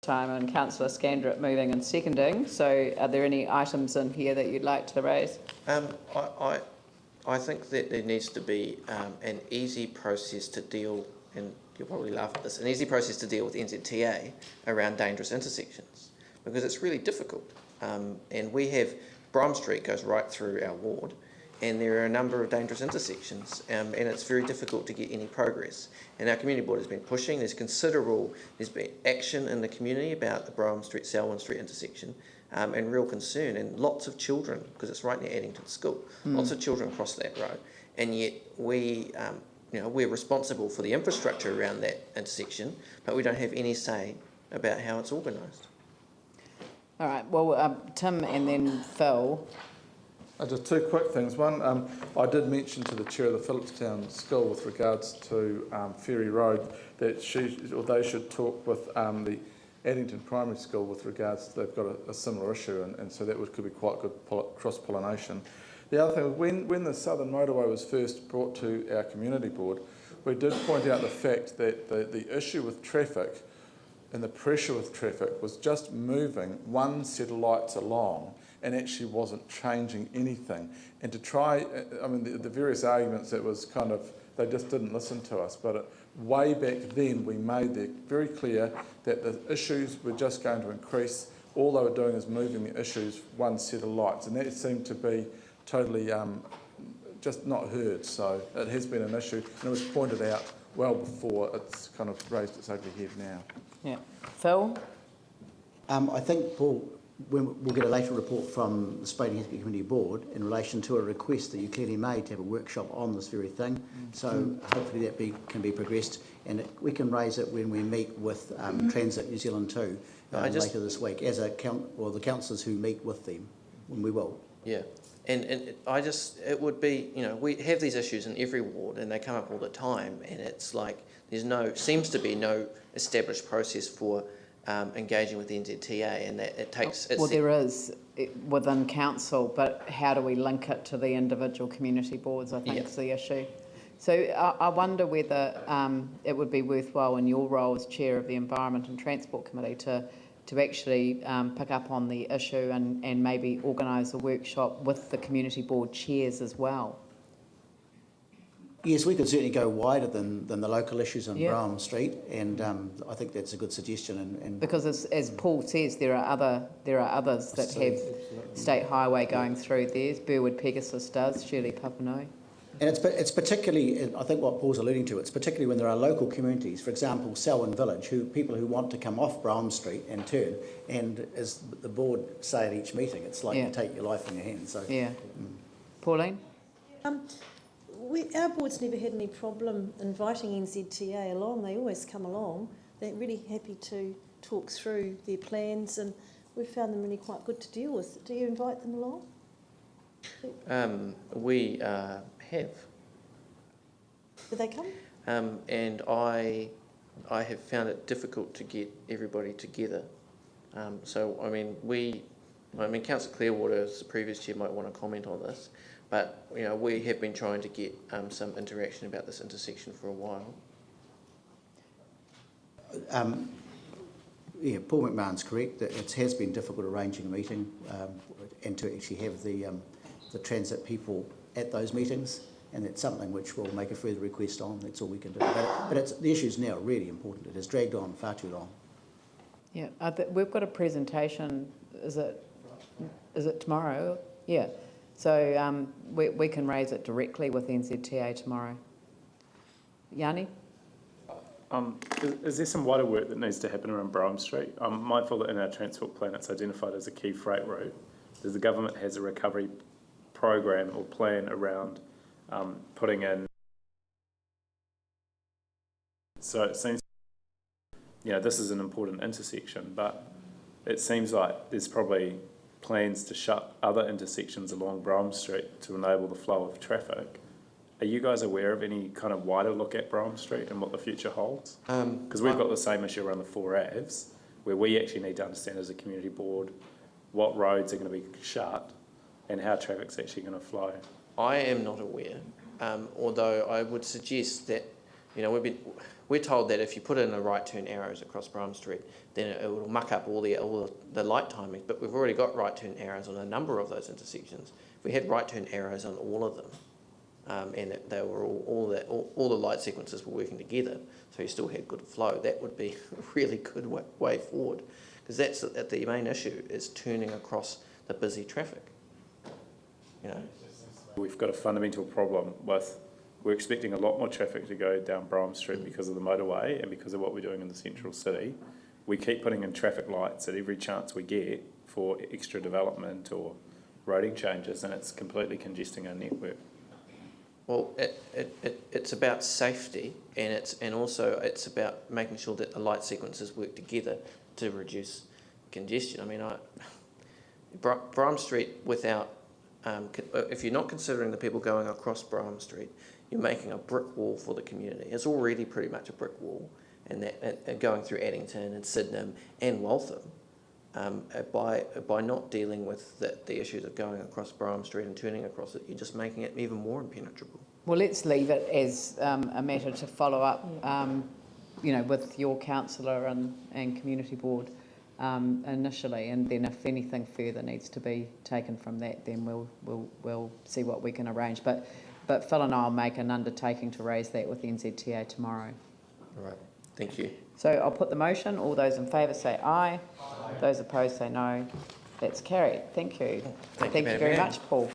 time, and Councillor Scandrett moving and seconding. So are there any items in here that you'd like to raise? I think that there needs to be an easy process to deal, and you'll probably laugh at this, an easy process to deal with NZTA around dangerous intersections, because it's really difficult. And we have, Brom Street goes right through our ward, and there are a number of dangerous intersections, and it's very difficult to get any progress. And our community board has been pushing. There's been action in the community about the Brom Street, Selwyn Street intersection, and real concern, and lots of children, because it's right near Addington School, lots of children cross that road, and yet we're responsible for the infrastructure around that intersection, but we don't have any say about how it's organised. All right, well, Tim and then Phil. Just two quick things. One, I did mention to the chair of the Phillipstown School with regards to Ferry Road that they should talk with the Addington Primary School with regards to, they've got a similar issue, and so that could be quite good cross-pollination. The other thing, when the Southern Motorway was first brought to our community board, we did point out the fact that the issue with traffic and the pressure with traffic was just moving one set of lights along and actually wasn't changing anything. And to try, the various arguments, it was kind of, they just didn't listen to us. But way back then, we made it very clear that the issues were just going to increase. All they were doing is moving the issues one set of lights. And that seemed to be totally just not heard. So it has been an issue, and it was pointed out well before it's kind of raised its ugly head now. Yeah. Phil? I think, Paul, we'll get a later report from the Spreydon Heathcote Community Board in relation to a request that you clearly made to have a workshop on this very thing. So hopefully that can be progressed, and we can raise it when we meet with Transit New Zealand too later this week, as the councillors who meet with them, when we will. Yeah, and it would be, we have these issues in every ward, and they come up all the time, and it's like seems to be no established process for engaging with the NZTA, and that it takes... Well, there is within council, but how do we link it to the individual community boards, I think is the issue. So I wonder whether it would be worthwhile in your role as chair of the Environment and Transport Committee to actually pick up on the issue and maybe organise a workshop with the community board chairs as well. Yes, we could certainly go wider than the local issues on Brougham Street, and I think that's a good suggestion. And because as Paul says, there are others that have state highway going through theirs. Burwood Pegasus does, Shirley Papanui. And it's particularly, I think what Paul's alluding to, it's particularly when there are local communities, for example, Selwyn Village, people who want to come off Brougham Street and turn, and as the board say at each meeting, it's like you take your life in your hands. So, Pauline? Our board's never had any problem inviting NZTA along. They always come along. They're really happy to talk through their plans, and we've found them really quite good to deal with. Do you invite them along? We have. Do they come? And I have found it difficult to get everybody together. Councillor Clearwater, as the previous chair, might want to comment on this. But we have been trying to get some interaction about this intersection for a while. Paul McMahon's correct that it has been difficult arranging a meeting and to actually have the transit people at those meetings, and that's something which we'll make a further request on. That's all we can do. But the issue is now really important. It has dragged on far too long. Yeah, we've got a presentation. Is it tomorrow? Yeah. So we can raise it directly with NZTA tomorrow. Yanni? Is there some wider work that needs to happen around Brougham Street? I'm mindful that in our transport plan it's identified as a key freight route. Does the government has a recovery program or plan around putting in? So it seems, this is an important intersection, but it seems like there's probably plans to shut other intersections along Brougham Street to enable the flow of traffic. Are you guys aware of any kind of wider look at Brougham Street and what the future holds? Because we've got the same issue around the 4 Avs, where we actually need to understand as a community board what roads are going to be shut and how traffic's actually going to flow. I am not aware, although I would suggest that You know, we're told that if you put in the right turn arrows across Brum Street, then it will muck up all the light timings. But we've already got right turn arrows on a number of those intersections. If we had right turn arrows on all of them, and they were all the light sequences were working together, so you still had good flow, that would be a really good way forward. Because that's the main issue, is turning across the busy traffic. You know, We've got a fundamental problem with, we're expecting a lot more traffic to go down Brum Street because of the motorway and because of what we're doing in the central city. We keep putting in traffic lights at every chance we get for extra development or roading changes, and it's completely congesting our network. well, it's about safety, and also it's about making sure that the light sequences work together to reduce congestion. I mean, Brum Street without, if you're not considering the people going across Brum Street, you're making a brick wall for the community. It's already pretty much a brick wall, and going through Addington and Sydenham and Waltham, by not dealing with the issues of going across Brum Street and turning across it, you're just making it even more impenetrable. Well, let's leave it as a matter to follow up, you know, with your councillor and community board initially, and then if anything further needs to be taken from that, then we'll see what we can arrange. But Phil and I will make an undertaking to raise that with NZTA tomorrow. All right, thank you. So I'll put the motion. All those in favour say aye. Those opposed say no. That's carried. Thank you. Thank you, Thank you very Madam Mayor. much, Paul.